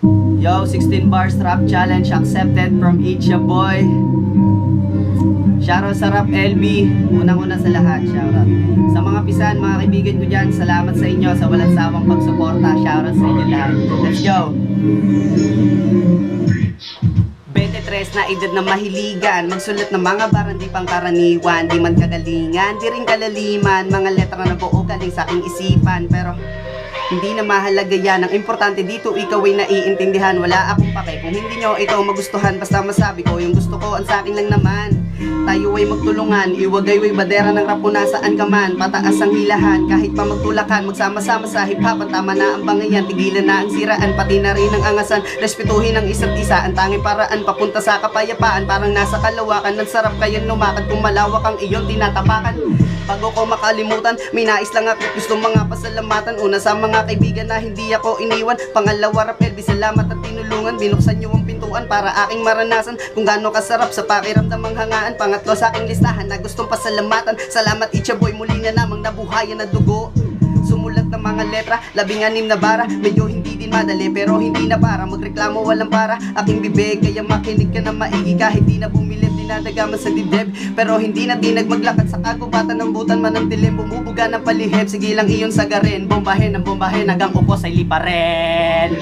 Yo, 16 bars rap challenge accepted from Itcha Boy. Shoutout sa Rap LB, unang-una sa lahat, shoutout. Sa mga pisan, mga kaibigan ko dyan, salamat sa inyo sa walang sawang pagsuporta. Shoutout sa inyo lahat. Let's go! 23 na edad na mahiligan, magsulat ng mga barang di pangkaraniwan, di man kagalingan, di rin kalaliman, mga letra na buo galing sa aking isipan, pero hindi na mahalaga yan. Ang importante dito, ikaw ay naiintindihan. Wala akong pake kung hindi nyo ikaw magustuhan. Basta masabi ko, yung gusto ko, ang sa akin lang naman. Tayo ay magtulungan, iwagay-way badera ng rap kung nasaan ka man. Pataas ang hilahan, kahit pa magtulakan. Magsama-sama sa hip-hop, ang tama na ang bangayan. Tigilan na ang siraan, pati na rin ang angasan. Respetuhin ang isa't isa, ang tanging paraan papunta sa kapayapaan. Parang nasa kalawakan, ng sarap kayang lumakad. Kung malawak ang iyon, tinatapakan. Bago ko makalimutan, may nais lang ako gusto mga pasalamatan. Una sa mga kaibigan na hindi ako iniwan. Pangalawa, Rap LB, salamat at tinulungan. Binuksan nyo ang pintuan para aking maranasan kung gaano kasarap sa pakiramdam ang hangaan. Pangatlo sa aking listahan na gustong pasalamatan. Salamat Itcha Boy, muli na namang nabuhayan na dugo. Sumulat ng mga letra, 16 na bara. Medyo hindi din madali pero hindi na para magreklamo, walang para. Aking bibig kaya makinig ka na maigi. Kahit di na bumilib, dinadagaman sa dibdib. Pero hindi na tinag maglakad sa kagubatan ng butan man ng dilim. Bumubuga ng palihib, sige lang iyon sagarin. Bombahin ang bombahin hanggang upos ay lipa rin.